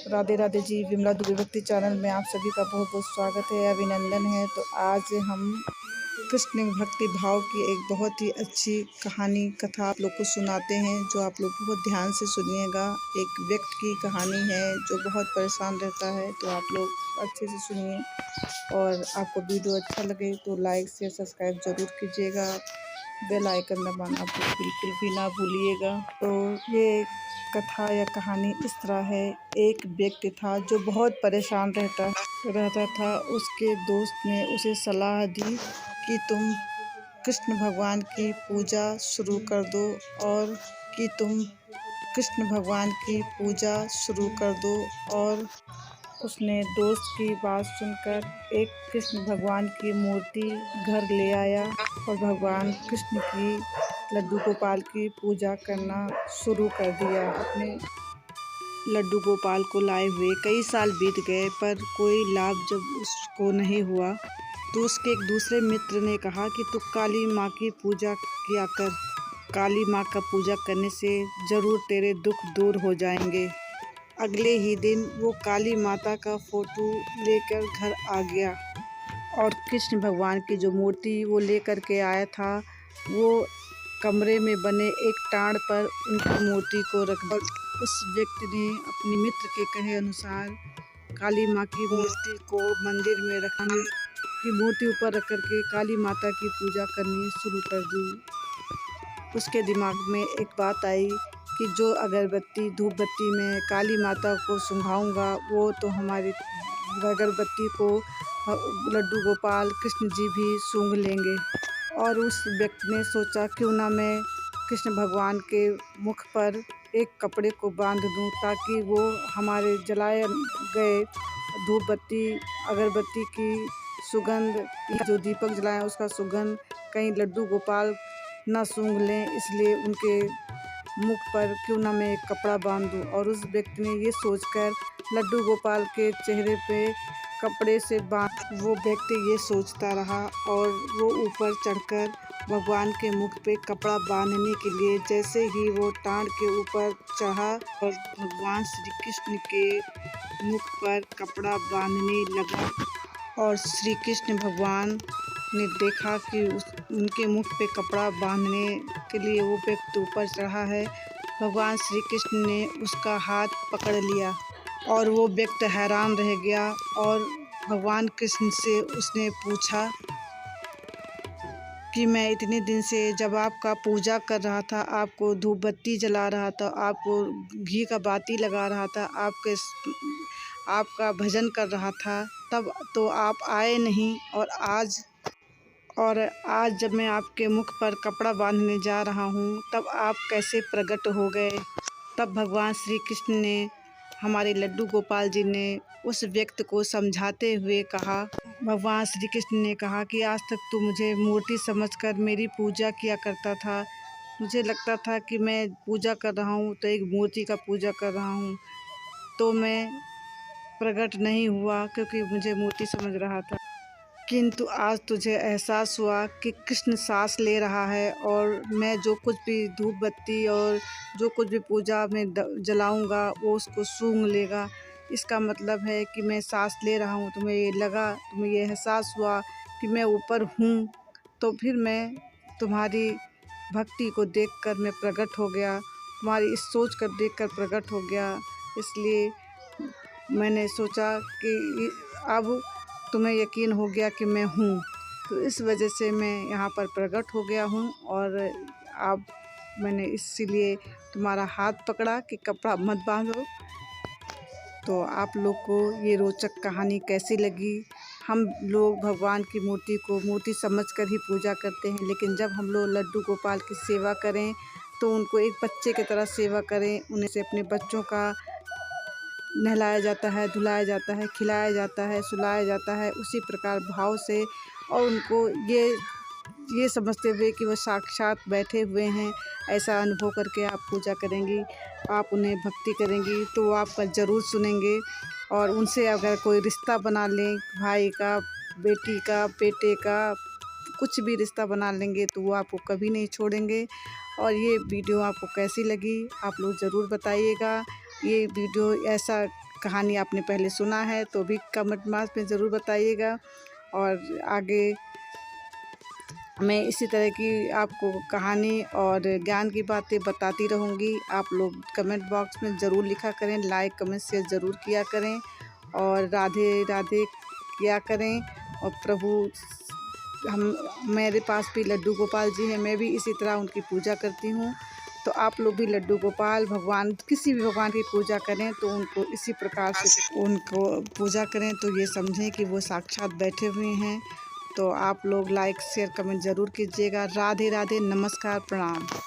राधे राधे जी। विमला दुबे भक्ति चैनल में आप सभी का बहुत बहुत स्वागत है, अभिनंदन है। तो आज हम कृष्ण भक्ति भाव की एक बहुत ही अच्छी कहानी कथा आप लोग को सुनाते हैं, जो आप लोग बहुत ध्यान से सुनिएगा। एक व्यक्ति की कहानी है जो बहुत परेशान रहता है, तो आप लोग अच्छे से सुनिए। और आपको वीडियो अच्छा लगे तो लाइक शेयर सब्सक्राइब जरूर कीजिएगा। बेल आइकन दबाना आप लोग बिल्कुल भी ना भूलिएगा। तो ये कथा या कहानी इस तरह है। एक व्यक्ति था जो बहुत परेशान रहता था। उसके दोस्त ने उसे सलाह दी कि तुम कृष्ण भगवान की पूजा शुरू कर दो और उसने दोस्त की बात सुनकर एक कृष्ण भगवान की मूर्ति घर ले आया और भगवान कृष्ण की लड्डू गोपाल की पूजा करना शुरू कर दिया। अपने लड्डू गोपाल को लाए हुए कई साल बीत गए, पर कोई लाभ जब उसको नहीं हुआ तो उसके एक दूसरे मित्र ने कहा कि तू काली माँ की पूजा किया कर। काली माँ का पूजा करने से ज़रूर तेरे दुख दूर हो जाएंगे। अगले ही दिन वो काली माता का फोटो लेकर घर आ गया और कृष्ण भगवान की जो मूर्ति वो लेकर के आया था, वो कमरे में बने एक टाड़ पर उनकी मूर्ति को रख दिया। उस व्यक्ति ने अपने मित्र के कहे अनुसार काली माँ की मूर्ति को मंदिर में रखने की मूर्ति ऊपर रख करके काली माता की पूजा करनी शुरू कर दी। उसके दिमाग में एक बात आई कि जो अगरबत्ती धूप बत्ती में काली माता को सुंघाऊंगा, वो तो हमारी अगरबत्ती को लड्डू गोपाल कृष्ण जी भी सूंघ लेंगे। और उस व्यक्ति ने सोचा क्यों ना मैं कृष्ण भगवान के मुख पर एक कपड़े को बांध दूं, ताकि वो हमारे जलाए गए धूप बत्ती अगरबत्ती की सुगंध, जो दीपक जलाएं उसका सुगंध कहीं लड्डू गोपाल ना सूंघ लें, इसलिए उनके मुख पर क्यों ना मैं एक कपड़ा बांध दूं। और उस व्यक्ति ने ये सोचकर लड्डू गोपाल के चेहरे पे कपड़े से बांध, वो व्यक्ति ये सोचता रहा और वो ऊपर चढ़कर भगवान के मुख पे कपड़ा बांधने के लिए जैसे ही वो टांड के ऊपर चढ़ा और भगवान श्री कृष्ण के मुख पर कपड़ा बांधने लगा, और श्री कृष्ण भगवान ने देखा कि उनके मुख पे कपड़ा बांधने के लिए वो व्यक्ति ऊपर चढ़ा है। भगवान श्री कृष्ण ने उसका हाथ पकड़ लिया और वो व्यक्ति हैरान रह गया। और भगवान कृष्ण से उसने पूछा कि मैं इतने दिन से जब आपका पूजा कर रहा था, आपको धूप बत्ती जला रहा था, आपको घी का बाती लगा रहा था, आपका भजन कर रहा था, तब तो आप आए नहीं। और आज जब मैं आपके मुख पर कपड़ा बांधने जा रहा हूँ, तब आप कैसे प्रकट हो गए। तब भगवान श्री कृष्ण ने, हमारे लड्डू गोपाल जी ने उस व्यक्ति को समझाते हुए कहा, भगवान श्री कृष्ण ने कहा कि आज तक तू मुझे मूर्ति समझकर मेरी पूजा किया करता था। मुझे लगता था कि मैं पूजा कर रहा हूँ तो एक मूर्ति का पूजा कर रहा हूँ, तो मैं प्रकट नहीं हुआ क्योंकि मुझे मूर्ति समझ रहा था। किंतु आज तुझे एहसास हुआ कि कृष्ण सांस ले रहा है, और मैं जो कुछ भी धूप बत्ती और जो कुछ भी पूजा में जलाऊंगा वो उसको सूंघ लेगा। इसका मतलब है कि मैं सांस ले रहा हूँ। तुम्हें ये एहसास हुआ कि मैं ऊपर हूँ, तो फिर मैं तुम्हारी भक्ति को देखकर मैं प्रकट हो गया, तुम्हारी इस सोच कर देखकर प्रकट हो गया। इसलिए मैंने सोचा कि अब तुम्हें यकीन हो गया कि मैं हूँ, तो इस वजह से मैं यहाँ पर प्रकट हो गया हूँ। और अब मैंने इसीलिए तुम्हारा हाथ पकड़ा कि कपड़ा मत बांधो। तो आप लोग को ये रोचक कहानी कैसी लगी। हम लोग भगवान की मूर्ति को मूर्ति समझकर ही पूजा करते हैं, लेकिन जब हम लोग लड्डू गोपाल की सेवा करें तो उनको एक बच्चे की तरह सेवा करें। उन्हें से अपने बच्चों का नहलाया जाता है, धुलाया जाता है, खिलाया जाता है, सुलाया जाता है, उसी प्रकार भाव से, और उनको ये समझते हुए कि वो साक्षात बैठे हुए हैं, ऐसा अनुभव करके आप पूजा करेंगी, आप उन्हें भक्ति करेंगी तो वो आपका ज़रूर सुनेंगे। और उनसे अगर कोई रिश्ता बना लें, भाई का, बेटी का, बेटे का, कुछ भी रिश्ता बना लेंगे तो वो आपको कभी नहीं छोड़ेंगे। और ये वीडियो आपको कैसी लगी आप लोग ज़रूर बताइएगा। ये वीडियो ऐसा कहानी आपने पहले सुना है तो भी कमेंट बॉक्स में ज़रूर बताइएगा। और आगे मैं इसी तरह की आपको कहानी और ज्ञान की बातें बताती रहूँगी। आप लोग कमेंट बॉक्स में ज़रूर लिखा करें, लाइक कमेंट शेयर ज़रूर किया करें और राधे राधे किया करें। और प्रभु मेरे पास भी लड्डू गोपाल जी हैं, मैं भी इसी तरह उनकी पूजा करती हूँ। तो आप लोग भी लड्डू गोपाल भगवान, किसी भी भगवान की पूजा करें तो उनको इसी प्रकार से उनको पूजा करें तो ये समझें कि वो साक्षात बैठे हुए हैं। तो आप लोग लाइक शेयर कमेंट ज़रूर कीजिएगा। राधे राधे, नमस्कार, प्रणाम।